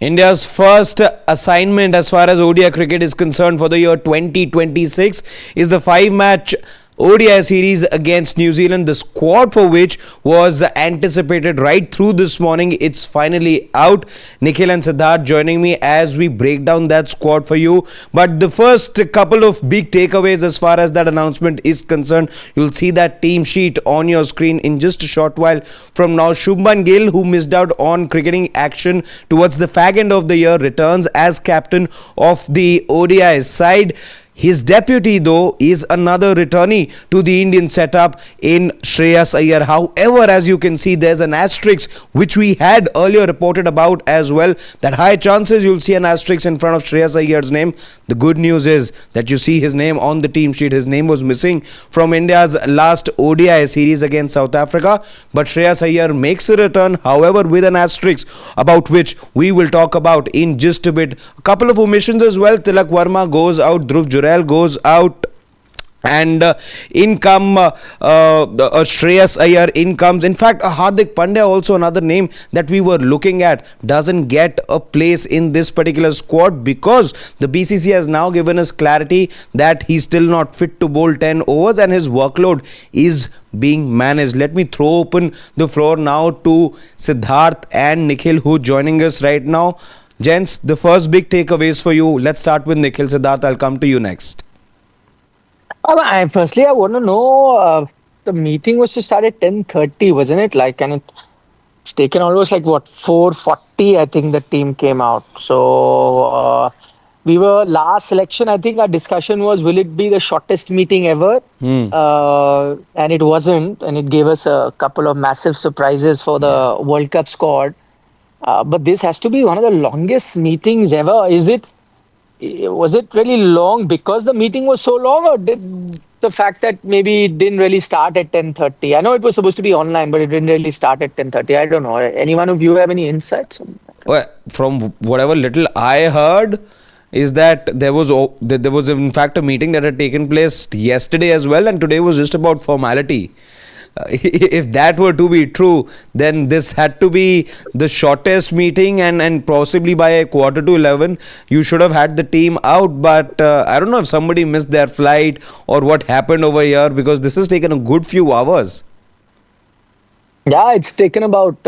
India's first assignment as far as ODI cricket is concerned for the year 2026 is the 5-match ODI series against New Zealand, the squad for which was anticipated right through this morning. It's finally out. Nikhil and Siddharth joining me as we break down that squad for you. But the first couple of big takeaways as far as that announcement is concerned, you'll see that team sheet on your screen in just a short while from now. Shubman Gill, who missed out on cricketing action towards the fag end of the year, returns as captain of the ODI side. His deputy, though, is another returnee to the Indian setup in Shreyas Iyer. However, as you can see, there's an asterisk which we had earlier reported about as well, that high chances you'll see an asterisk in front of Shreyas Iyer's name. The good news is that you see his name on the team sheet. His name was missing from India's last ODI series against South Africa, but Shreyas Iyer makes a return, however, with an asterisk, about which we will talk about in just a bit. A couple of omissions as well. Tilak Verma goes out, Dhruv Jurel goes out, and in come Shreyas Iyer, in comes, in fact, Hardik Pandya, also another name that we were looking at, doesn't get a place in this particular squad because the BCCI has now given us clarity that he's still not fit to bowl 10 overs and his workload is being managed. Let me throw open the floor now to Siddharth and Nikhil, who are joining us right now. Gents, the first big takeaways for you. Let's start with Nikhil. Siddharth, I'll come to you next. Firstly, I want to know, the meeting was to start at 10:30, wasn't it? And it's taken almost 4:40, I think the team came out. So we were last selection. I think our discussion was, will it be the shortest meeting ever? And it wasn't. And it gave us a couple of massive surprises for the World Cup squad. But this has to be one of the longest meetings ever. Was it really long because the meeting was so long, or did the fact that maybe it didn't really start at 10:30? I know it was supposed to be online, but it didn't really start at 10:30. I don't know. Any one of you have any insights on that? Well, from whatever little I heard, is that there was in fact a meeting that had taken place yesterday as well, and today was just about formality. If that were to be true, then this had to be the shortest meeting, and possibly by a 11:15 you should have had the team out. But I don't know if somebody missed their flight or what happened over here, because this has taken a good few hours. Yeah, it's taken about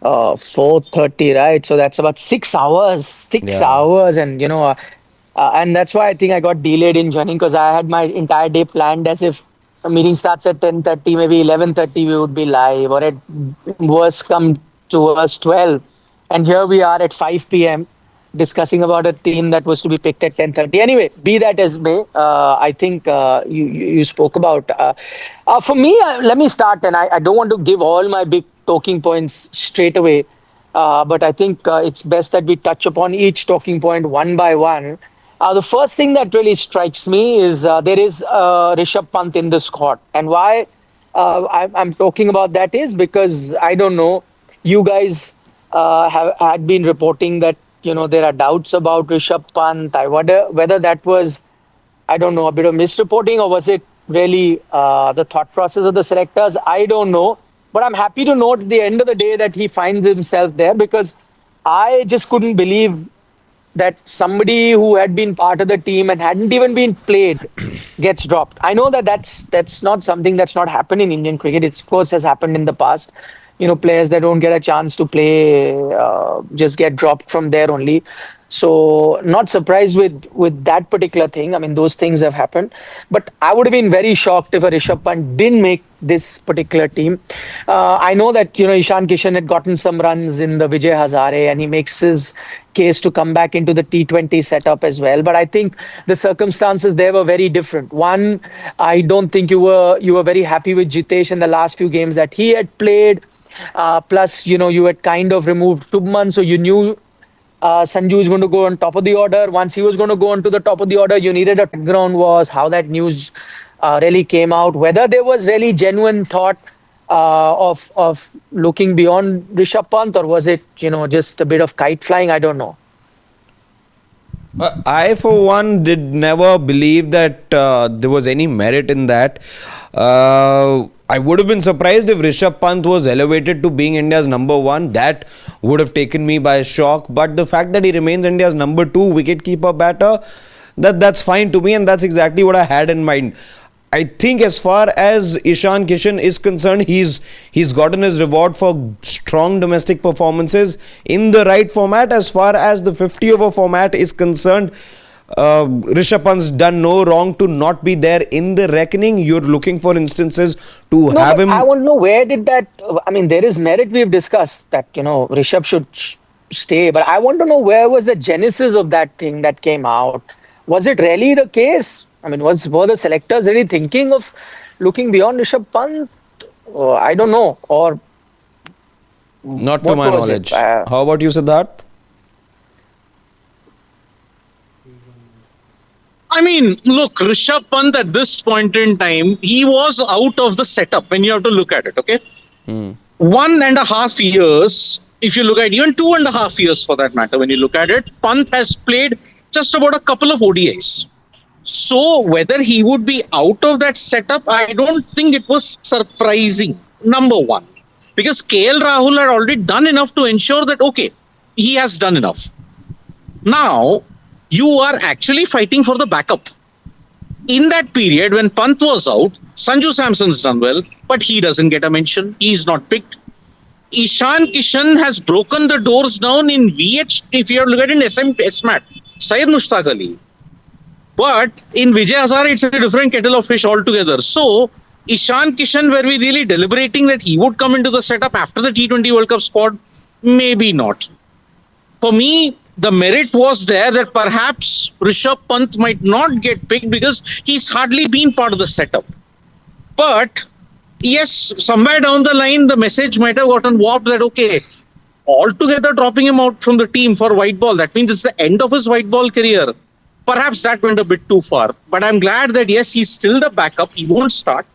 4:30, right? So that's about 6 hours. 6 hours, and and that's why I think I got delayed in joining, because I had my entire day planned as if the meeting starts at 10:30, maybe 11:30 we would be live, or at worst come to us 12. And here we are at 5 p.m. discussing about a team that was to be picked at 10:30. Anyway, be that as may, I think you spoke about. For me, let me start, and I don't want to give all my big talking points straight away, but I think it's best that we touch upon each talking point one by one. The first thing that really strikes me is there is Rishabh Pant in the squad. And why I'm talking about that is because, I don't know, you guys had been reporting that, there are doubts about Rishabh Pant. I wonder whether that was, I don't know, a bit of misreporting, or was it really the thought process of the selectors? I don't know. But I'm happy to note at the end of the day that he finds himself there, because I just couldn't believe that somebody who had been part of the team and hadn't even been played gets dropped. I know that that's not something that's not happened in Indian cricket. It, of course, has happened in the past. Players that don't get a chance to play just get dropped from there only. So not surprised with that particular thing. I mean, those things have happened. But I would have been very shocked if a Rishabh Pant didn't make this particular team. I know that, Ishan Kishan had gotten some runs in the Vijay Hazare, and he makes his case to come back into the T20 setup as well. But I think the circumstances there were very different. One, I don't think you were very happy with Jitesh in the last few games that he had played. Plus, you had kind of removed Shubman, so you knew Sanju is going to go on top of the order. Once he was going to go on to the top of the order, you needed a background was how that news really came out. Whether there was really genuine thought of looking beyond Rishabh Pant, or was it, just a bit of kite flying? I don't know. I, for one, did never believe that there was any merit in that. I would have been surprised if Rishabh Pant was elevated to being India's number one. That would have taken me by shock. But the fact that he remains India's number two wicketkeeper batter, that's fine to me, and that's exactly what I had in mind. I think as far as Ishan Kishan is concerned, he's gotten his reward for strong domestic performances in the right format. As far as the 50 over format is concerned, Rishabh Pant's done no wrong to not be there in the reckoning. You're looking for instances to No, have but him. I want to know where did that. I mean, there is merit. We've discussed that Rishabh should stay, but I want to know where was the genesis of that thing that came out. Was it really the case? I mean, were the selectors really thinking of looking beyond Rishabh Pant? I don't know. Or Not to what my was knowledge. it? How about you, Siddharth? I mean, look, Rishabh Pant at this point in time, he was out of the setup when you have to look at it, okay? 1.5 years, if you look at even 2.5 years for that matter, when you look at it, Pant has played just about a couple of ODIs. So whether he would be out of that setup, I don't think it was surprising, number one. Because KL Rahul had already done enough to ensure that, okay, he has done enough. Now, you are actually fighting for the backup. In that period, when Pant was out, Sanju Samson's done well, but he doesn't get a mention. He's not picked. Ishan Kishan has broken the doors down in VH, if you have looked at it in SMAT, Syed Mushtaq Ali. But in Vijay Hazare, it's a different kettle of fish altogether. So, Ishan Kishan, were we really deliberating that he would come into the setup after the T20 World Cup squad? Maybe not. For me, the merit was there that perhaps Rishabh Pant might not get picked because he's hardly been part of the setup. But yes, somewhere down the line, the message might have gotten warped that, okay, altogether dropping him out from the team for white ball, that means it's the end of his white ball career. Perhaps that went a bit too far. But I'm glad that, yes, he's still the backup. He won't start.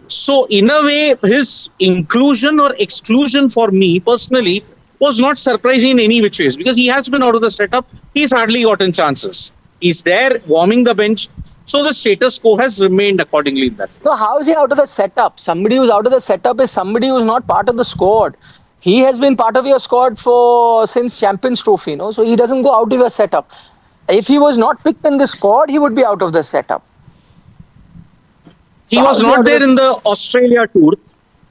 So in a way, his inclusion or exclusion for me personally was not surprising in any which ways because he has been out of the setup. He's hardly gotten chances. He's there warming the bench. So the status quo has remained accordingly in that. So how is he out of the setup? Somebody who's out of the setup is somebody who's not part of the squad. He has been part of your squad since Champions Trophy, so he doesn't go out of your setup. If he was not picked in the squad, he would be out of the setup. He was not there in the Australia tour.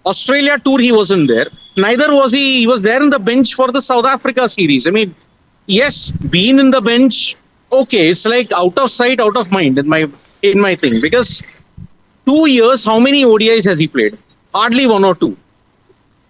Australia tour, he wasn't there. Neither was he. He was there in the bench for the South Africa series. I mean, yes, being in the bench, okay, it's like out of sight, out of mind in my thing. Because 2 years, how many ODIs has he played? Hardly 1 or 2.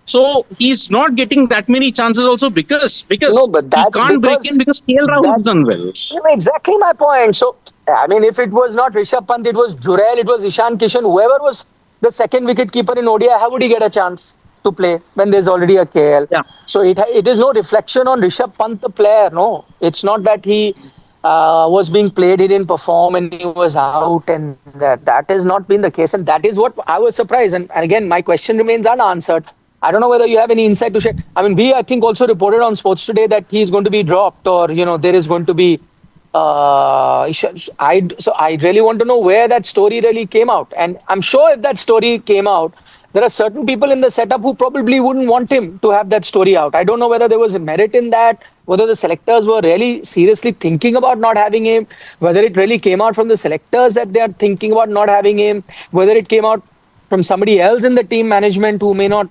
So he's not getting that many chances also because no, but he can't break in because KL Rahul's done well. Exactly my point. So, I mean, if it was not Rishabh Pant, it was Jurel, it was Ishan Kishan, whoever was the second wicket keeper in ODI, how would he get a chance to play when there's already a KL? Yeah. So it is no reflection on Rishabh Pant, the player. No, it's not that he was being played, he didn't perform and he was out, and that has not been the case. And that is what I was surprised. And again, my question remains unanswered. I don't know whether you have any insight to share. I mean, I think also reported on Sports Today that he's going to be dropped or, there is going to be... So I really want to know where that story really came out. And I'm sure if that story came out, there are certain people in the setup who probably wouldn't want him to have that story out. I don't know whether there was a merit in that, whether the selectors were really seriously thinking about not having him, whether it really came out from the selectors that they are thinking about not having him, whether it came out from somebody else in the team management who may not...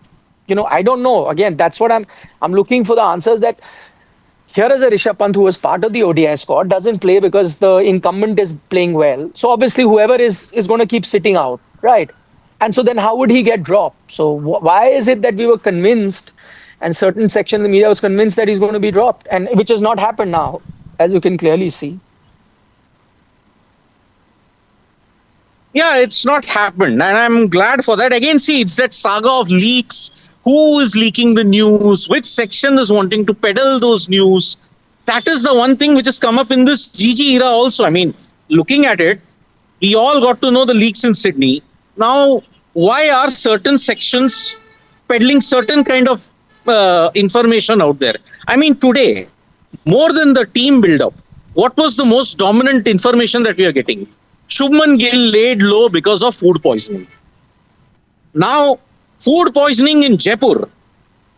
I don't know. Again, that's what I'm looking for the answers that here is a Rishabh Pant who was part of the ODI squad, doesn't play because the incumbent is playing well. So obviously whoever is going to keep sitting out, right? And so then how would he get dropped? So why is it that we were convinced and certain section of the media was convinced that he's going to be dropped, and which has not happened now, as you can clearly see. Yeah, it's not happened. And I'm glad for that. Again, see, it's that saga of leaks. Who is leaking the news? Which section is wanting to peddle those news? That is the one thing which has come up in this GG era also. I mean, looking at it, we all got to know the leaks in Sydney. Now, why are certain sections peddling certain kind of information out there? I mean, today, more than the team build-up, what was the most dominant information that we are getting? Shubman Gill laid low because of food poisoning. Now, food poisoning in Jaipur,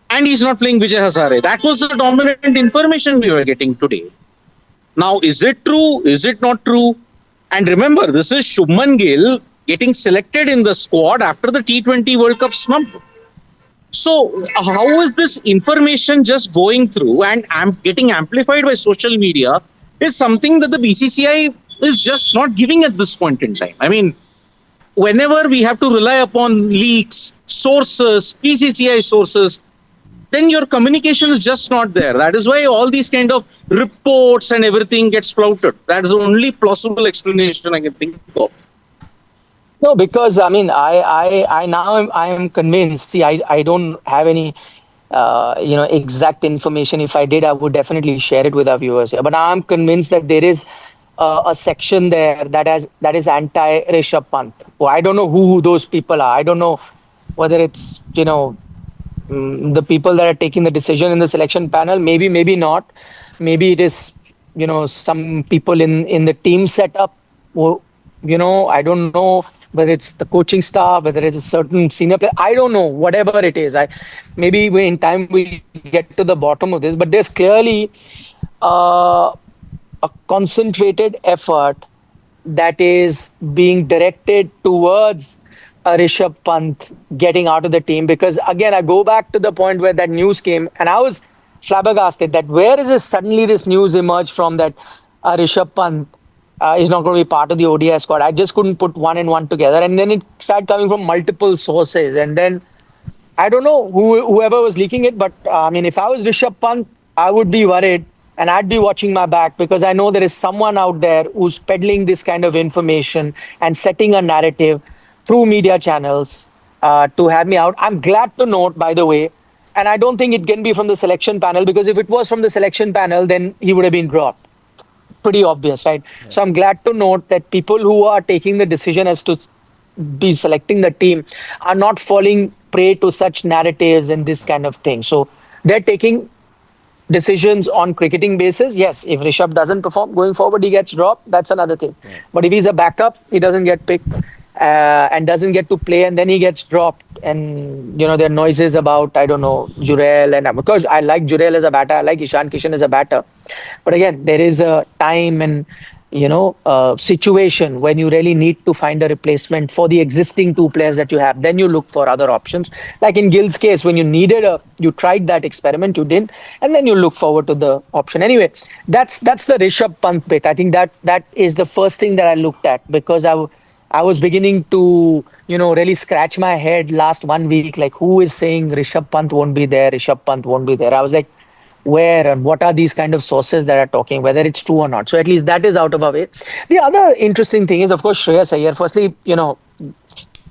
and he's not playing Vijay Hazare. That was the dominant information we were getting today. Now, is it true? Is it not true? And remember, this is Shubman Gill getting selected in the squad after the T20 World Cup snub. So, how is this information just going through and getting amplified by social media is something that the BCCI is just not giving at this point in time. I mean, whenever we have to rely upon leaks, sources, BCCI sources, then your communication is just not there. That is why all these kind of reports and everything gets flouted. That is the only plausible explanation I can think of. No, because I mean, I am convinced. See, I don't have any, exact information. If I did, I would definitely share it with our viewers here. But I'm convinced that there is a section there that is anti Rishabh Pant. Well, I don't know who those people are. I don't know whether it's the people that are taking the decision in the selection panel. Maybe not. Maybe it is some people in the team setup. I don't know whether it's the coaching staff, whether it's a certain senior player. I don't know. Whatever it is, maybe in time we get to the bottom of this. But there's clearly a concentrated effort that is being directed towards Rishabh Pant getting out of the team. Because again, I go back to the point where that news came, and I was flabbergasted that where is suddenly this news emerged from that Rishabh Pant is not going to be part of the ODI squad. I just couldn't put one and one together. And then it started coming from multiple sources. And then I don't know whoever was leaking it, but I mean, if I was Rishabh Pant, I would be worried and I'd be watching my back, because I know there is someone out there who's peddling this kind of information and setting a narrative through media channels to have me out. I'm glad to note, by the way, and I don't think it can be from the selection panel, because if it was from the selection panel, then he would have been dropped. Pretty obvious, right? Yeah. So I'm glad to note that people who are taking the decision as to be selecting the team are not falling prey to such narratives and this kind of thing. So they're taking decisions on cricketing basis. Yes, if Rishabh doesn't perform going forward, he gets dropped. That's another thing. Yeah. But if he's a backup, he doesn't get picked and doesn't get to play, and then he gets dropped. And there are noises about, I don't know, Jurel, and because I like Jurel as a batter, I like Ishan Kishan as a batter. But again, there is a time and situation when you really need to find a replacement for the existing two players that you have. Then you look for other options. Like in Gill's case, when you tried that experiment, you didn't, and then you look forward to the option. Anyway, that's the Rishabh Pant bit. I think that is the first thing that I looked at, because I was beginning to really scratch my head last 1 week, like who is saying Rishabh Pant won't be there, Rishabh Pant won't be there. I was like, where and what are these kind of sources that are talking, whether it's true or not. So at least that is out of our way. The other interesting thing is, of course, Shreyas Iyer. Firstly,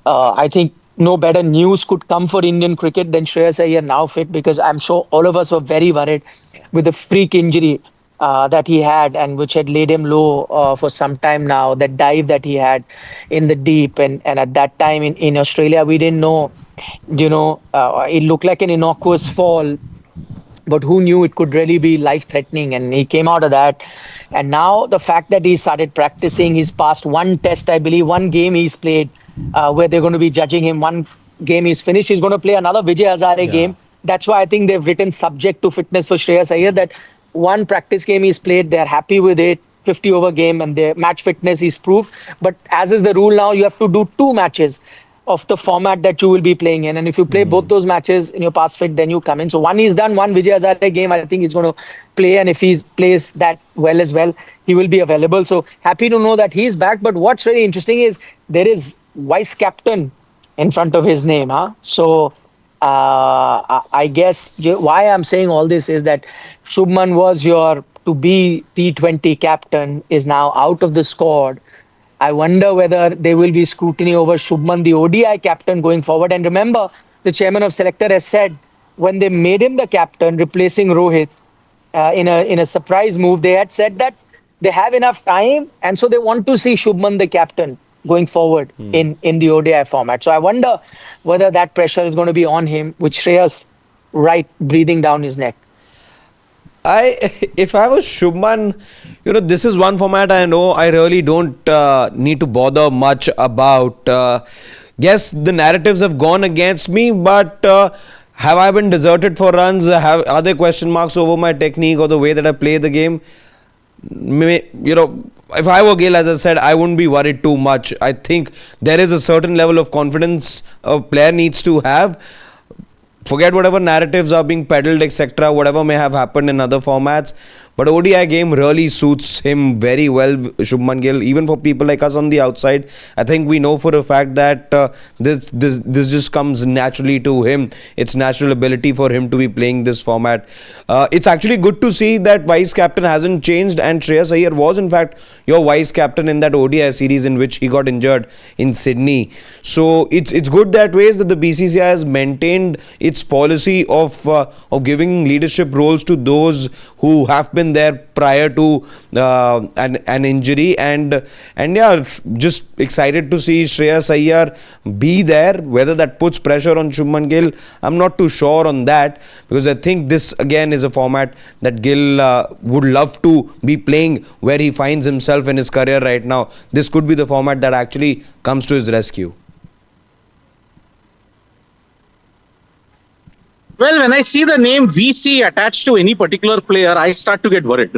I think no better news could come for Indian cricket than Shreyas Iyer now fit, because I'm sure all of us were very worried with the freak injury that he had, and which had laid him low for some time now. That dive that he had in the deep, and at that time in Australia, we didn't know, it looked like an innocuous fall, but who knew it could really be life-threatening, and he came out of that. And now the fact that he started practicing, he's passed one test, I believe, one game he's played where they're going to be judging him. One game he's finished, he's going to play another Vijay Hazare game. That's why I think they've written subject to fitness for Shreyas Iyer, that one practice game he's played, they're happy with it, 50 over game, and their match fitness he's proved. But as is the rule now, you have to do 2 matches of the format that you will be playing in. And if you play both those matches in your pass fit, then you come in. So one he's done, one Vijay Hazare game, I think he's going to play. And if he plays that well as well, he will be available. So happy to know that he's back. But what's really interesting is there is vice captain in front of his name. So I guess why I'm saying all this is that Shubman was your to-be T20 captain, is now out of the squad. I wonder whether there will be scrutiny over Shubman, the ODI captain, going forward. And remember, the chairman of selector has said when they made him the captain, replacing Rohit in a surprise move, they had said that they have enough time, and so they want to see Shubman the captain going forward in the ODI format. So I wonder whether that pressure is going to be on him, with Shreyas right breathing down his neck. If I was Shubman, this is one format I know I really don't need to bother much about. Yes, the narratives have gone against me, but have I been deserted for runs? Are there question marks over my technique or the way that I play the game? If I were Gill, as I said, I wouldn't be worried too much. I think there is a certain level of confidence a player needs to have. Forget whatever narratives are being peddled, etc., whatever may have happened in other formats. But ODI game really suits him very well, Shubman Gill. Even for people like us on the outside, I think we know for a fact that this just comes naturally to him. It's natural ability for him to be playing this format. It's actually good to see that vice captain hasn't changed, and Shreyas Iyer was in fact your vice captain in that ODI series in which he got injured in Sydney. So it's good that ways that the BCCI has maintained its policy of giving leadership roles to those who have been there prior to an injury, and yeah, just excited to see Shreyas Iyer be there. Whether that puts pressure on Shubman Gill, I'm not too sure on that, because I think this again is a format that Gill would love to be playing where he finds himself in his career right now. This could be the format that actually comes to his rescue. Well, when I see the name VC attached to any particular player, I start to get worried.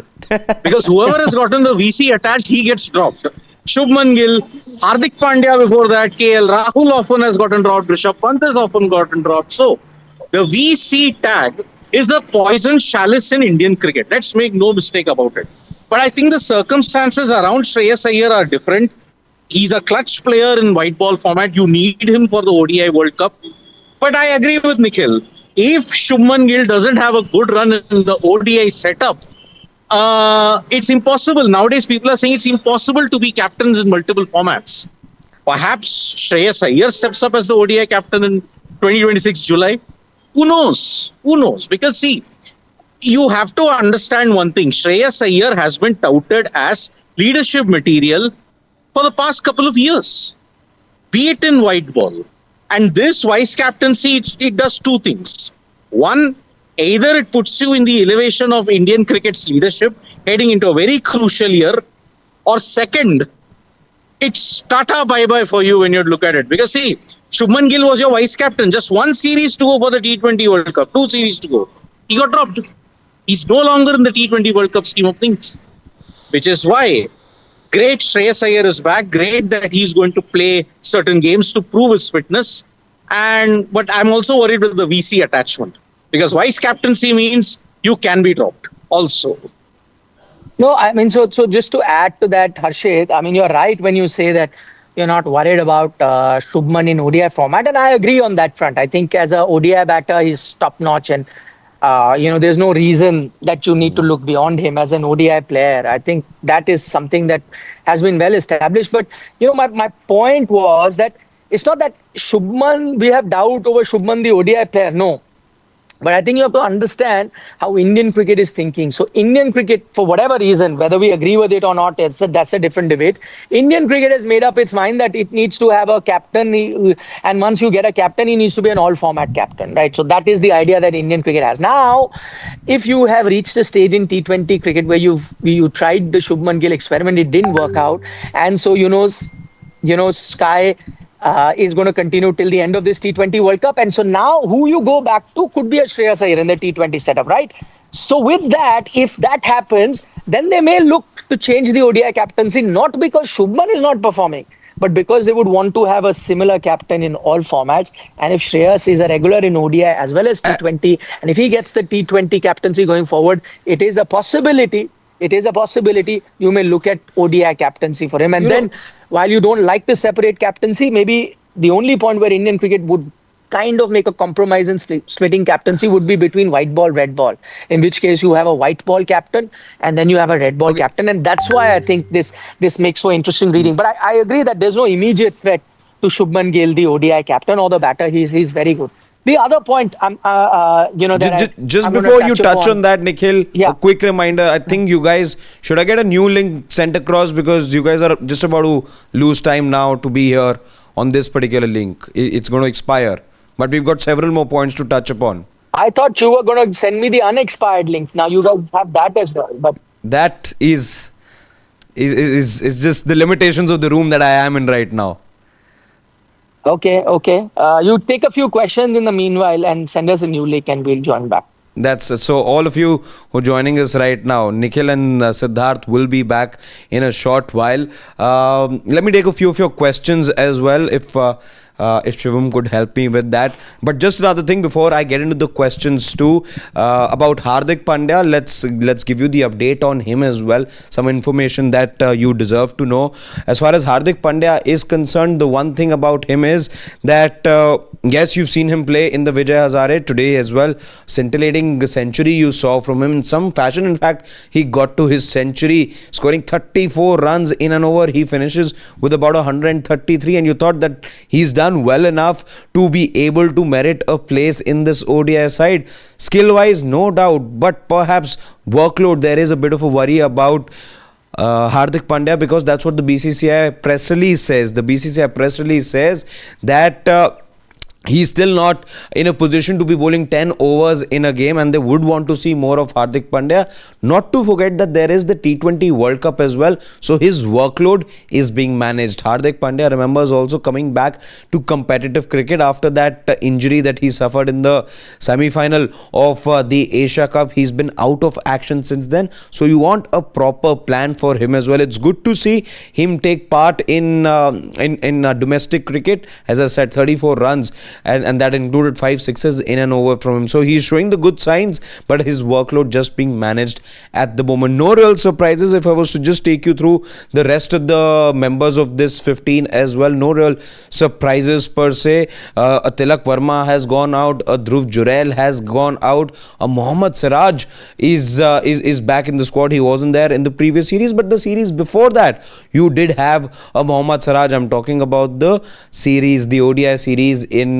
Because whoever has gotten the VC attached, he gets dropped. Shubman Gill, Hardik Pandya before that, KL Rahul often has gotten dropped, Rishabh Pant has often gotten dropped. So, the VC tag is a poison chalice in Indian cricket. Let's make no mistake about it. But I think the circumstances around Shreyas Iyer are different. He's a clutch player in white ball format. You need him for the ODI World Cup. But I agree with Nikhil. If Shubman Gill doesn't have a good run in the ODI setup, it's impossible. Nowadays, people are saying it's impossible to be captains in multiple formats. Perhaps Shreyas Iyer steps up as the ODI captain in 2026 July. Who knows? Who knows? Because see, you have to understand one thing. Shreyas Iyer has been touted as leadership material for the past couple of years, be it in white ball. And this vice captaincy, it does two things. One, either it puts you in the elevation of Indian cricket's leadership, heading into a very crucial year, or second, it's tata bye-bye for you when you look at it. Because see, Shubman Gill was your vice captain, just one series to go for the T20 World Cup, 2 series to go. He got dropped. He's no longer in the T20 World Cup scheme of things. Which is why great Shreyas Iyer is back. Great that he's going to play certain games to prove his fitness. But I'm also worried with the VC attachment, because vice captaincy means you can be dropped also. No, I mean, so just to add to that, Harshit, I mean, you're right when you say that you're not worried about Shubman in ODI format, and I agree on that front. I think as a ODI batter, he's top notch, and there's no reason that you need to look beyond him as an ODI player. I think that is something that has been well established. But, my point was that it's not that we have doubt over Shubman, the ODI player. No. But I think you have to understand how Indian cricket is thinking. So Indian cricket, for whatever reason, whether we agree with it or not, that's a different debate. Indian cricket has made up its mind that it needs to have a captain. And once you get a captain, he needs to be an all-format captain, right? So that is the idea that Indian cricket has. Now, if you have reached a stage in T20 cricket where you tried the Shubman Gill experiment, it didn't work out. And so, Sky is going to continue till the end of this T20 World Cup. And so now who you go back to could be a Shreyas Iyer in the T20 setup, right? So with that, if that happens, then they may look to change the ODI captaincy, not because Shubman is not performing, but because they would want to have a similar captain in all formats. And if Shreyas is a regular in ODI as well as T20, and if he gets the T20 captaincy going forward, it is a possibility. You may look at ODI captaincy for him. And then, while you don't like to separate captaincy, maybe the only point where Indian cricket would kind of make a compromise in splitting captaincy would be between white ball, red ball. In which case, you have a white ball captain and then you have a red ball captain. And that's why I think this makes for interesting reading. But I agree that there's no immediate threat to Shubman Gill, the ODI captain or the batter. He's very good. The other point, just before you touch on that, Nikhil, a quick reminder. I think you guys, should I get a new link sent across, because you guys are just about to lose time now to be here on this particular link. It's going to expire, but we've got several more points to touch upon. I thought you were going to send me the unexpired link. Now you guys have that as well. But that is just the limitations of the room that I am in right now. Okay. You take a few questions in the meanwhile and send us a new link and we'll join back. That's so. All of you who are joining us right now, Nikhil and Siddharth will be back in a short while. Let me take a few of your questions as well, if Shivam could help me with that. But just another thing before I get into the questions too, about Hardik Pandya. Let's give you the update on him as well. Some information that you deserve to know. As far as Hardik Pandya is concerned, the one thing about him is that yes, you've seen him play in the Vijay Hazare today as well. Scintillating century you saw from him in some fashion. In fact, he got to his century, scoring 34 runs in an over. He finishes with about 133, and you thought that he's done well enough to be able to merit a place in this ODI side. Skill wise, no doubt, but perhaps workload, there is a bit of a worry about Hardik Pandya, because that's what the BCCI press release says. The BCCI press release says that he's still not in a position to be bowling 10 overs in a game, and they would want to see more of Hardik Pandya. Not to forget that there is the T20 World Cup as well, so his workload is being managed. Hardik Pandya, remember, is also coming back to competitive cricket after that injury that he suffered in the semi-final of the Asia Cup. He's been out of action since then, so you want a proper plan for him as well. It's good to see him take part in domestic cricket. As I said, 34 runs. And that included 5 sixes in an over from him. So he's showing the good signs, but his workload just being managed at the moment. No real surprises if I was to just take you through the rest of the members of this 15 as well. No real surprises per se. A Tilak Verma has gone out. A Dhruv Jurel has gone out. A Mohammed Siraj is back in the squad. He wasn't there in the previous series, but the series before that, you did have a Mohammed Siraj. I'm talking about the series, the ODI series in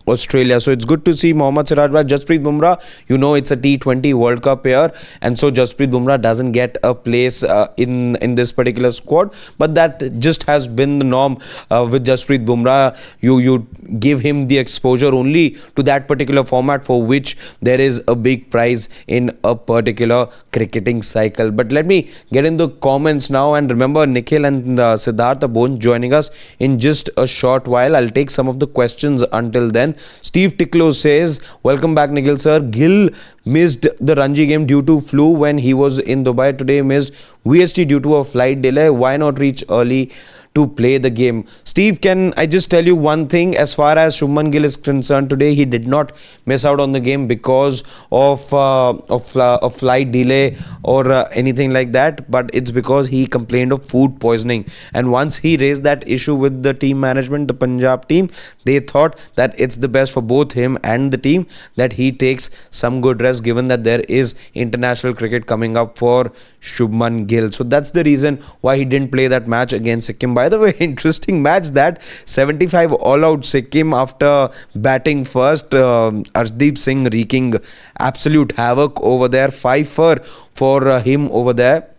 Australia. So it's good to see Mohammed Siraj back. Jasprit Bumrah, you know, it's a T20 World Cup here, and so Jasprit Bumrah doesn't get a place in this particular squad, but that just has been the norm with Jasprit Bumrah. You give him the exposure only to that particular format for which there is a big prize in a particular cricketing cycle. But let me get in the comments now, and remember, Nikhil and Siddharth are both joining us in just a short while. I'll take some of the questions until then. Steve Ticklow says, welcome back, Nikhil sir. Gill missed the Ranji game due to flu when he was in Dubai. Today missed VST due to a flight delay. Why not reach early to play the game? Steve, can I just tell you one thing? As far as Shubman Gill is concerned, today he did not miss out on the game because of a flight delay or anything like that, but it's because he complained of food poisoning, and once he raised that issue with the team management, the Punjab team, they thought that it's the best for both him and the team that he takes some good rest, given that there is international cricket coming up for Shubman Gill. So that's the reason why he didn't play that match against Sikkim. By the way, interesting match that. 75 all-out Sikkim after batting first. Arshdeep Singh wreaking absolute havoc over there. 5 for him over there.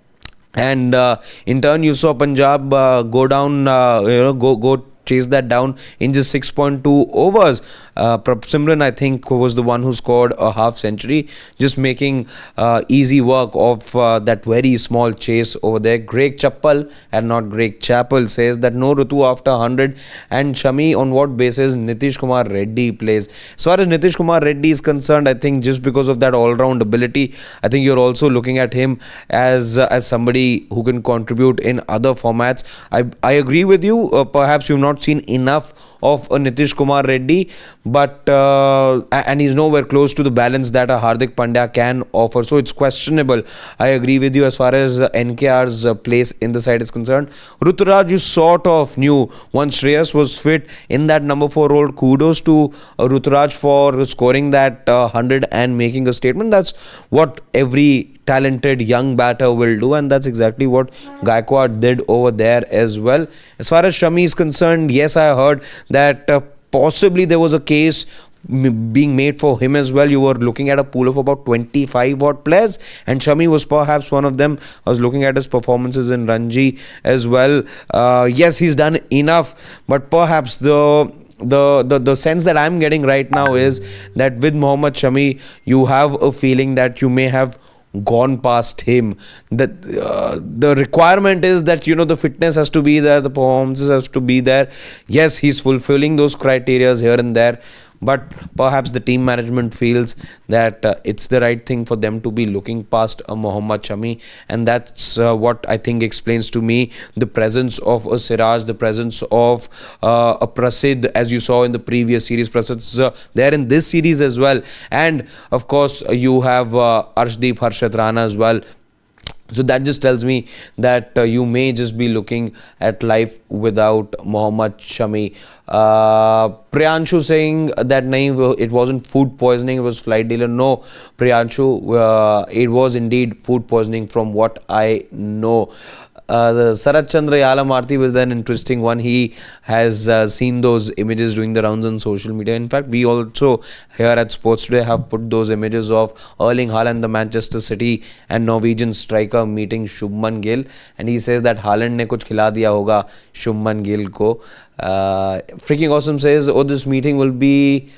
And in turn, you saw Punjab go down, go chase that down in just 6.2 overs. Simran, I think, was the one who scored a half century, just making easy work of that very small chase over there. Greg Chappal and not Greg Chappell says that no Rutu after 100. And SHAMI, on what basis Nitish Kumar Reddy plays? As far as Nitish Kumar Reddy is concerned, I think just because of that all-round ability, I think you're also looking at him as somebody who can contribute in other formats. I agree with you. Perhaps you've not seen enough of a Nitish Kumar Reddy, but and he's nowhere close to the balance that a Hardik Pandya can offer, so it's questionable. I agree with you as far as NKR's place in the side is concerned. Ruturaj, you sort of knew once Shreyas was fit in that number 4 role. Kudos to Ruturaj for scoring that 100 and making a statement. That's what every talented young batter will do, and that's exactly what Gaikwad did over there as well. As far as SHAMI is concerned, yes, I heard that possibly there was a case being made for him as well. You were looking at a pool of about 25 odd players, and SHAMI was perhaps one of them. I was looking at his performances in Ranji as well. Yes, he's done enough, but perhaps the sense that I'm getting right now is that with Mohammad Shami, you have a feeling that you may have gone past him. The requirement is that the fitness has to be there, the performances has to be there. Yes, he's fulfilling those criterias here and there, but perhaps the team management feels that it's the right thing for them to be looking past a Mohammed Shami, and that's what I think explains to me the presence of a Siraj, the presence of a Prasidh, as you saw in the previous series. Prasidh's there in this series as well, and of course you have Arshdeep, Harshat Rana as well. So that just tells me that you may just be looking at life without Mohammed Shami. Priyanshu saying that it wasn't food poisoning, it was flight delay. No, Priyanshu, it was indeed food poisoning from what I know. The Sarat Chandra Yalamarthi was an interesting one. He has seen those images doing the rounds on social media. In fact, we also here at Sports Today have put those images of Erling Haaland, the Manchester City and Norwegian striker, meeting Shubman Gill, and he says that Haaland ne kuch khila diya hoga Shubman Gill ko. Freaking Awesome says, oh, this meeting will be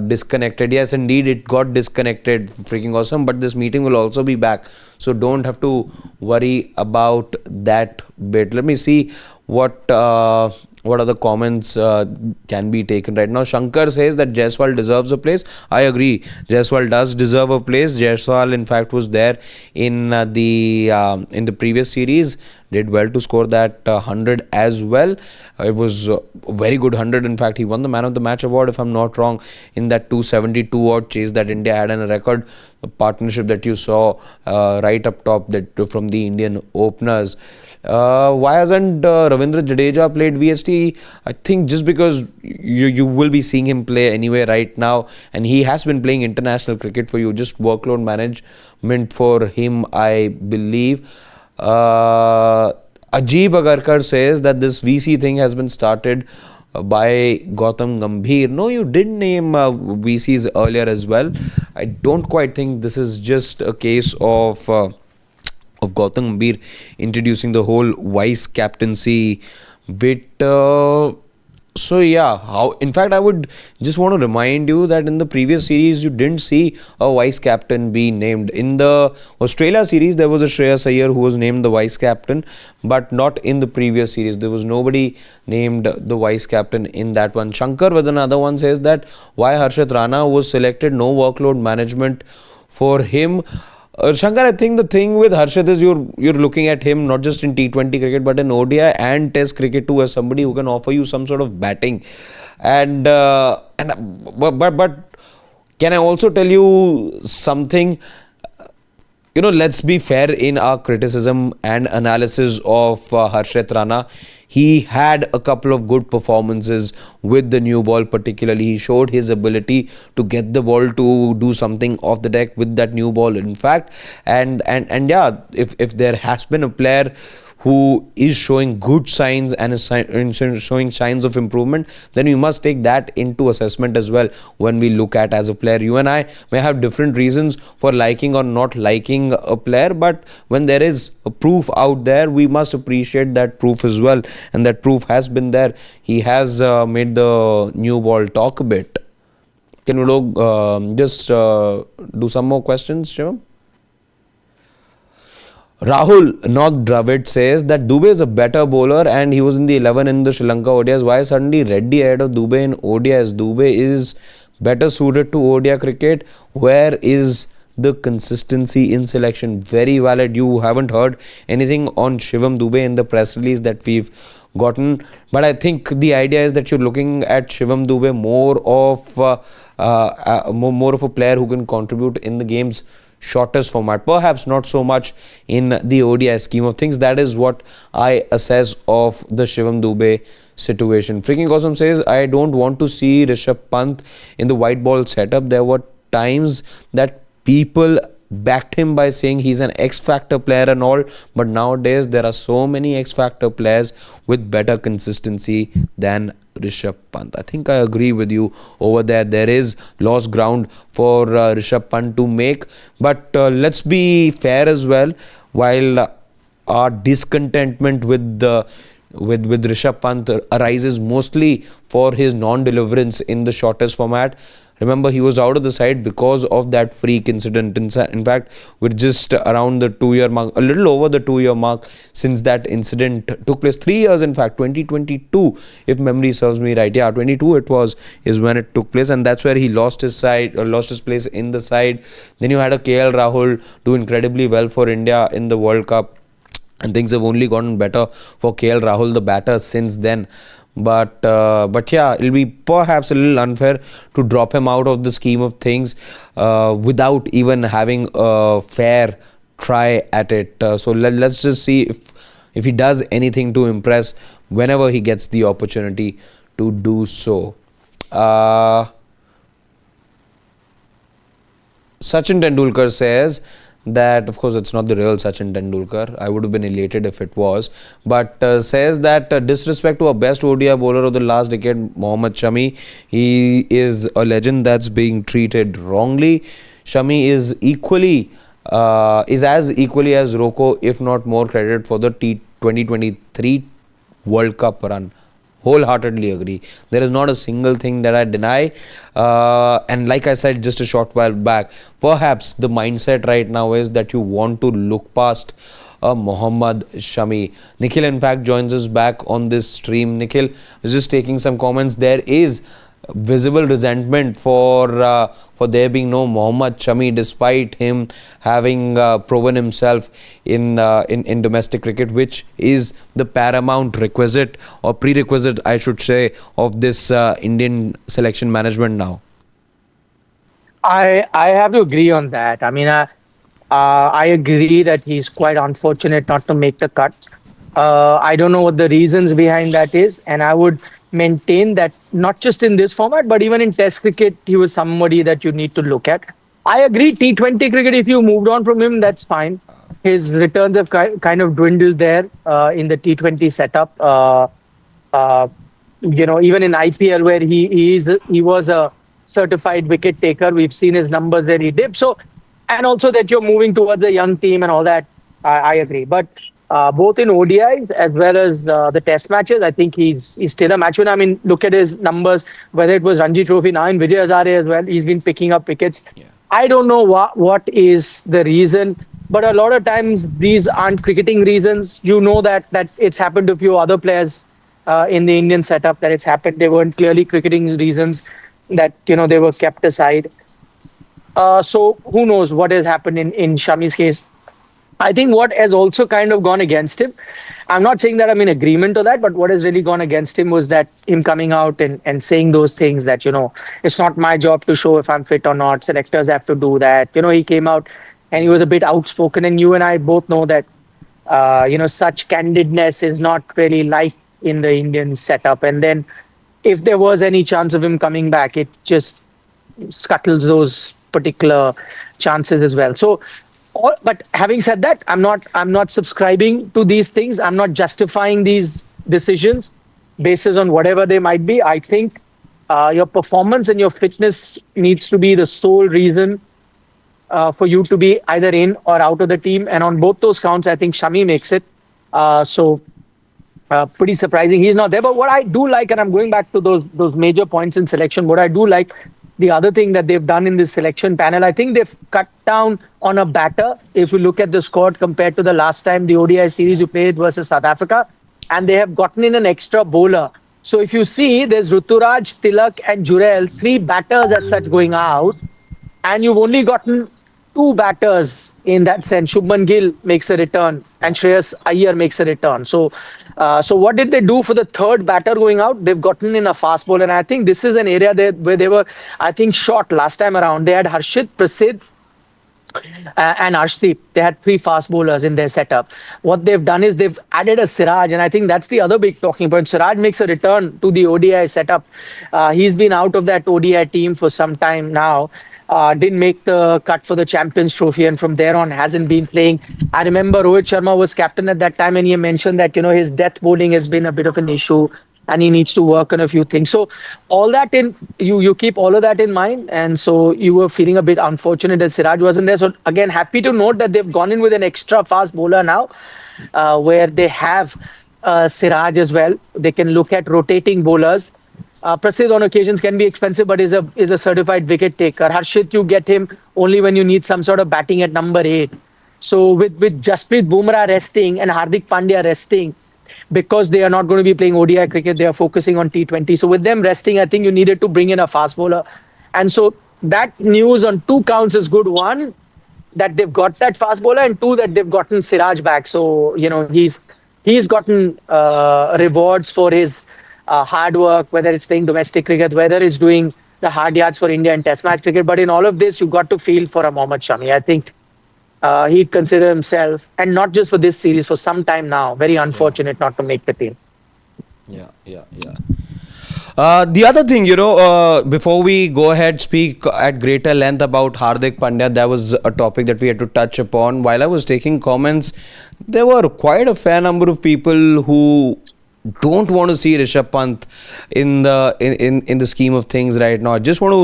disconnected. Yes, indeed, it got disconnected. Freaking Awesome, but this meeting will also be back, so don't have to worry about that bit. Let me see what other comments can be taken right now. Shankar says that Jaiswal deserves a place. I agree, Jaiswal does deserve a place. Jaiswal in fact was there in the previous series, did well to score that 100 as well. It was a very good 100. In fact, he won the man of the match award, if I'm not wrong, in that 272 odd chase that India had, and a record partnership that you saw right up top, that from the Indian openers. Why hasn't Ravindra Jadeja played VST? I think just because you will be seeing him play anyway right now, and he has been playing international cricket for you. Just workload management for him, I believe. Ajib Agarkar says that this VC thing has been started by Gautam Gambhir. No, you did name VCs earlier as well. I don't quite think this is just a case of Gautam Gambhir introducing the whole vice captaincy bit. So yeah, in fact, I would just want to remind you that in the previous series you didn't see a vice captain be named. In the Australia series there was a Shreyas Iyer who was named the vice captain, but not in the previous series. There was nobody named the vice captain in that one. Shankar with another one says that why Harshat Rana was selected, no workload management for him. Shankar, I think the thing with Harshat is you're looking at him not just in T20 cricket but in ODI and Test cricket too, as somebody who can offer you some sort of batting. But can I also tell you something? Let's be fair in our criticism and analysis of Harshat Rana. He had a couple of good performances with the new ball, particularly. He showed his ability to get the ball to do something off the deck with that new ball, in fact. And yeah, if there has been a player who is showing good signs and is showing signs of improvement, then we must take that into assessment as well when we look at as a player. You and I may have different reasons for liking or not liking a player, but when there is a proof out there, we must appreciate that proof as well, and that proof has been there. He has made the new ball talk a bit. Can we just do some more questions, Shivam? Rahul Nog Dravid says that Dubey is a better bowler and he was in the 11 in the Sri Lanka ODIs. Why suddenly Reddy ahead of Dubey in ODIs? Dubey is better suited to ODI cricket. Where is the consistency in selection? Very valid. You haven't heard anything on Shivam Dubey in the press release that we've gotten, but I think the idea is that you're looking at Shivam Dubey more of a player who can contribute in the game's shortest format, perhaps not so much in the ODI scheme of things. That is what I assess of the Shivam Dubey situation. Freaking Awesome says, I don't want to see Rishabh Pant in the white ball setup. There were times that people backed him by saying he's an X-Factor player and all, but nowadays there are so many X-Factor players with better consistency than Rishabh Pant. I think I agree with you over there. There is lost ground for Rishabh Pant to make, but let's be fair as well. While our discontentment with the with Rishabh Pant arises mostly for his non-deliverance in the shortest format. Remember, he was out of the side because of that freak incident. In fact, we're just around the 2-year mark, a little over the 2-year mark since that incident took place. 3 years, in fact, 2022, if memory serves me right. Yeah, 22 is when it took place, and that's where he lost his side, or lost his place in the side. Then you had a KL Rahul do incredibly well for India in the World Cup, and things have only gotten better for KL Rahul, the batter, since then. But yeah, it'll be perhaps a little unfair to drop him out of the scheme of things without even having a fair try at it. So let's just see if he does anything to impress whenever he gets the opportunity to do so. Sachin Tendulkar says that, of course, it's not the real Sachin Tendulkar. I would have been elated if it was. But says that disrespect to our best ODI bowler of the last decade, Mohammed Shami. He is a legend that's being treated wrongly. Shami is as equally as Rocco, if not more, credited for the 2023 World Cup run. Wholeheartedly agree. There is not a single thing that I deny. And like I said just a short while back, perhaps the mindset right now is that you want to look past Mohammed Shami. Nikhil, in fact, joins us back on this stream. Nikhil is just taking some comments. There is visible resentment for there being no Mohammed Shami, despite him having proven himself in domestic cricket, which is the paramount requisite, or prerequisite, I should say, of this Indian selection management now. I have to agree on that. I mean, I agree that he's quite unfortunate not to make the cut. I don't know what the reasons behind that is, and I would maintain that not just in this format, but even in Test cricket, he was somebody that you need to look at. I agree, T20 cricket, if you moved on from him, that's fine. His returns have kind of dwindled there in the T20 setup. Even in IPL, where he was a certified wicket taker, we've seen his numbers where he dipped. So, and also that you're moving towards a young team and all that, I agree. But both in ODIs as well as the Test matches, I think he's still a match winner. I mean, look at his numbers, whether it was Ranji Trophy, now in Vijay Hazare as well, he's been picking up wickets. Yeah. I don't know what is the reason, but a lot of times these aren't cricketing reasons. You know that it's happened to a few other players in the Indian setup, that it's happened. They weren't clearly cricketing reasons, that they were kept aside. So who knows what has happened in Shami's case. I think what has also kind of gone against him, I'm not saying that I'm in agreement to that, but what has really gone against him was that him coming out and saying those things that, it's not my job to show if I'm fit or not. Selectors have to do that. He came out and he was a bit outspoken, and you and I both know that, such candidness is not really liked in the Indian setup. And then if there was any chance of him coming back, it just scuttles those particular chances as well. So, but having said that, I'm not subscribing to these things. I'm not justifying these decisions based on whatever they might be. I think your performance and your fitness needs to be the sole reason for you to be either in or out of the team. And on both those counts, I think Shami makes it. Pretty surprising he's not there. But what I do like, and I'm going back to those major points in selection, what I do like, the other thing that they've done in this selection panel, I think they've cut down on a batter. If you look at the squad compared to the last time the ODI series you played versus South Africa, and they have gotten in an extra bowler. So if you see, there's Ruturaj, Tilak and Jurel, 3 batters as such going out, and you've only gotten 2 batters in that sense. Shubman Gill makes a return and Shreyas Iyer makes a return. So what did they do for the 3rd batter going out? They've gotten in a fast bowler, and I think this is an area where they were, I think, short last time around. They had Harshit, Prasidh and Arshdeep. They had 3 fast bowlers in their setup. What they've done is they've added a Siraj, and I think that's the other big talking point. Siraj makes a return to the ODI setup. He's been out of that ODI team for some time now. Didn't make the cut for the Champions Trophy, and from there on hasn't been playing. I remember Rohit Sharma was captain at that time, and he mentioned that his death bowling has been a bit of an issue, and he needs to work on a few things. So all that you keep all of that in mind, and so you were feeling a bit unfortunate that Siraj wasn't there. So again, happy to note that they've gone in with an extra fast bowler now, where they have Siraj as well. They can look at rotating bowlers. Prasidh on occasions can be expensive, but is a certified wicket taker. Harshit, you get him only when you need some sort of batting at number 8. So with Jasprit Bumrah resting and Hardik Pandya resting, because they are not going to be playing ODI cricket, they are focusing on T20. So with them resting, I think you needed to bring in a fast bowler. And so that news on 2 counts is good. 1, that they've got that fast bowler, and 2, that they've gotten Siraj back. So, he's gotten rewards for his hard work, whether it's playing domestic cricket, whether it's doing the hard yards for India and test match cricket. But in all of this, you've got to feel for a Mohammed Shami. I think he'd consider himself, and not just for this series, for some time now, very unfortunate not to make the team. Yeah. The other thing, before we go ahead, speak at greater length about Hardik Pandya, that was a topic that we had to touch upon. While I was taking comments, there were quite a fair number of people who don't want to see Rishabh Pant in the scheme of things right now. I just want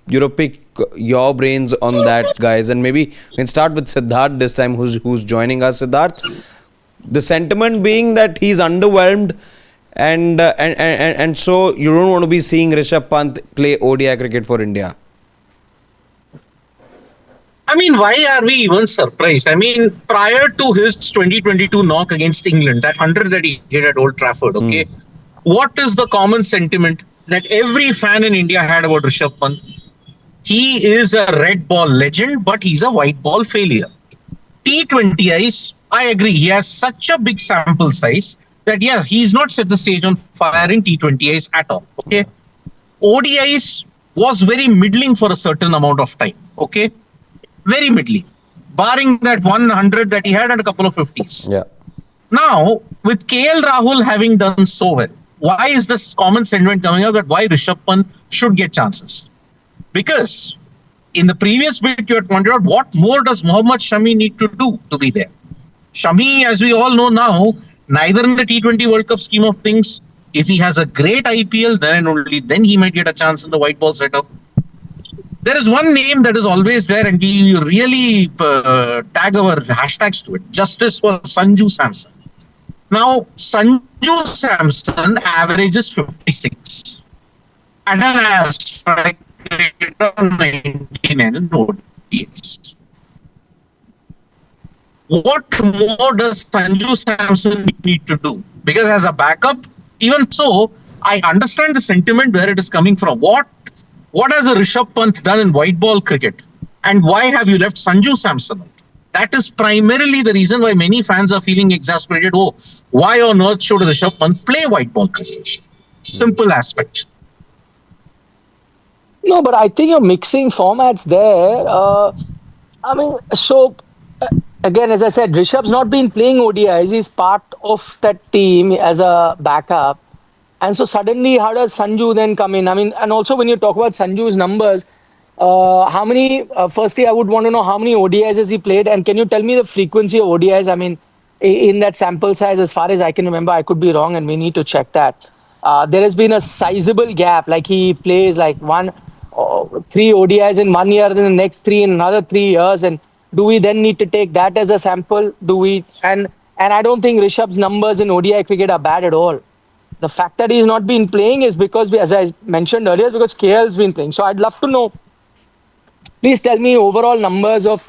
to, pick your brains on that, guys, and maybe we can start with Siddharth this time, who's joining us. Siddharth, the sentiment being that he's underwhelmed. And so you don't want to be seeing Rishabh Pant play ODI cricket for India. I mean, why are we even surprised? I mean, prior to his 2022 knock against England, that 100 that he hit at Old Trafford, okay, what is the common sentiment that every fan in India had about Rishabh Pant? He is a red ball legend, but he's a white ball failure. T20Is, I agree, he has such a big sample size that, he's not set the stage on fire in T20Is at all, okay? ODIs was very middling for a certain amount of time, okay? Very middling, barring that 100 that he had and a couple of 50s. Yeah. Now, with KL Rahul having done so well, why is this common sentiment coming out that why Rishabh Pant should get chances? Because in the previous bit, you had pointed out what more does Mohammed Shami need to do to be there? Shami, as we all know now, neither in the T20 World Cup scheme of things, if he has a great IPL, then and only then he might get a chance in the white ball setup. There is one name that is always there, and we really tag our hashtags to it. Justice for Sanju Samson. Now, Sanju Samson averages 56 and an strike rate of 99 in ODIs. What more does Sanju Samson need to do? Because as a backup, even so, I understand the sentiment where it is coming from. What has a Rishabh Pant done in white ball cricket? And why have you left Sanju Samson out? That is primarily the reason why many fans are feeling exasperated. Oh, why on earth should Rishabh Pant play white ball cricket? Simple aspect. No, but I think you're mixing formats there. Again, as I said, Rishabh's not been playing ODIs. He's part of that team as a backup. And so suddenly, how does Sanju then come in? I mean, and also when you talk about Sanju's numbers, firstly, I would want to know how many ODIs has he played? And can you tell me the frequency of ODIs? I mean, in that sample size, as far as I can remember, I could be wrong and we need to check that. There has been a sizable gap. Like he plays like 3 ODIs in 1 year, and the next 3 in another 3 years. And do we then need to take that as a sample? And I don't think Rishabh's numbers in ODI cricket are bad at all. The fact that he's not been playing is because, as I mentioned earlier, is because KL's been playing. So I'd love to know. Please tell me overall numbers of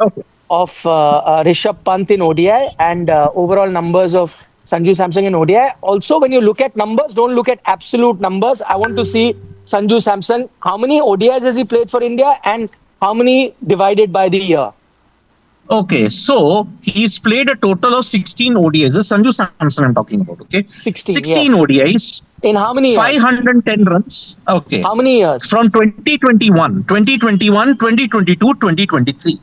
Rishabh Pant in ODI and overall numbers of Sanju Samson in ODI. Also, when you look at numbers, don't look at absolute numbers. I want to see Sanju Samson. How many ODIs has he played for India and how many divided by the year? Okay, so he's played a total of 16 ODIs. This is Sanju Samson I'm talking about, okay? 16 ODIs. In how many years? 510 runs. Okay. How many years? From 2021, 2022, 2023.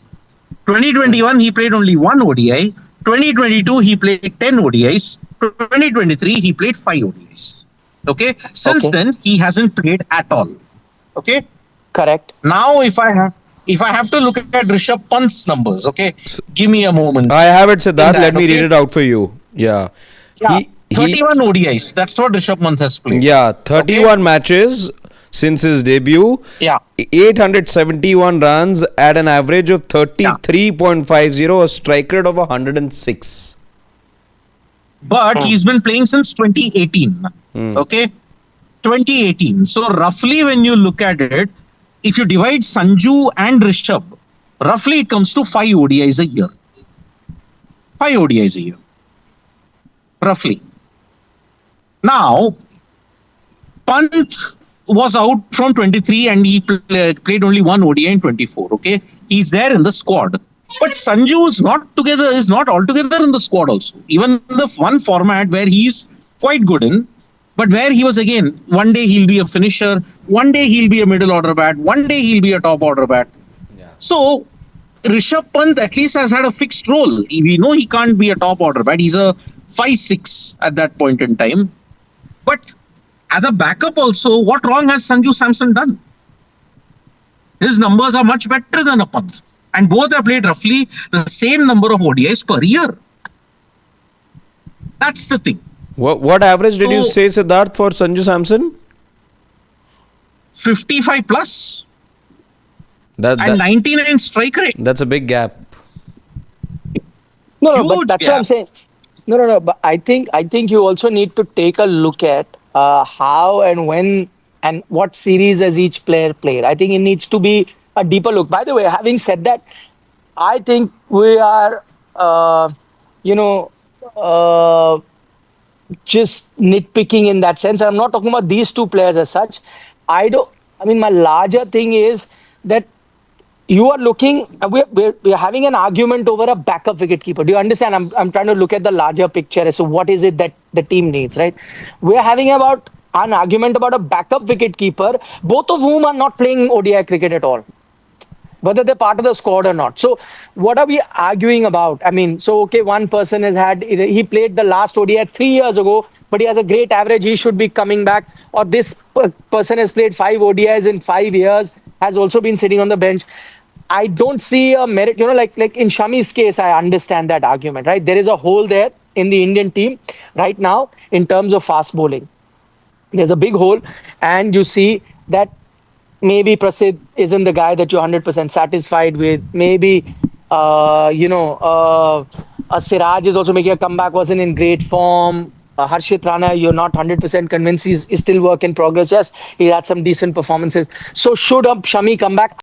2021, he played only 1 ODI. 2022, he played 10 ODIs. 2023, he played 5 ODIs. Okay? Since then, he hasn't played at all. Okay? Correct. Now, if I have to look at Rishabh Pant's numbers, okay, give me a moment. I have it, Siddharth. Let me read it out for you. Yeah. 31 ODIs. That's what Rishabh Pant has played. Yeah, 31 matches since his debut. Yeah. 871 runs at an average of 33.50, a strike rate of 106. but he's been playing since 2018. Okay, 2018. So roughly, when you look at it, if you divide Sanju and Rishabh, roughly it comes to 5 ODIs a year. 5 ODIs a year, roughly. Now, Pant was out from 23 and he played only 1 ODI in 24. Okay, he's there in the squad. But Sanju is not altogether in the squad also. Even in the one format where he's quite good in, but where he was again, one day he'll be a finisher, one day he'll be a middle order bat, one day he'll be a top order bat. Yeah. So Rishabh Pant at least has had a fixed role. We know he can't be a top order bat. He's a 5-6 at that point in time. But as a backup also, what wrong has Sanju Samson done? His numbers are much better than a Pant. And both have played roughly the same number of ODIs per year. That's the thing. What average did you say, Siddharth, for Sanju Samson? 55 plus. And 99 strike rate. That's a big gap. No, but that's what I'm saying. No. But I think you also need to take a look at how and when and what series has each player played. I think it needs to be a deeper look. By the way, having said that, I think we are, just nitpicking in that sense. I'm not talking about these two players as such. My larger thing is that you are looking, we're having an argument over a backup wicketkeeper. Do you understand? I'm trying to look at the larger picture as to what is it that the team needs, right? We're having an argument about a backup wicketkeeper, both of whom are not playing ODI cricket at all, whether they're part of the squad or not. So what are we arguing about? One person he played the last ODI 3 years ago, but he has a great average. He should be coming back. Or this person has played 5 ODIs in 5 years, has also been sitting on the bench. I don't see a merit, like in Shami's case, I understand that argument, right? There is a hole there in the Indian team right now in terms of fast bowling. There's a big hole, and you see that maybe Prasidh isn't the guy that you're 100% satisfied with. Maybe, a Siraj is also making a comeback, wasn't in great form. Harshit Rana, you're not 100% convinced he's still work in progress. Yes, he had some decent performances. So should Shami come back?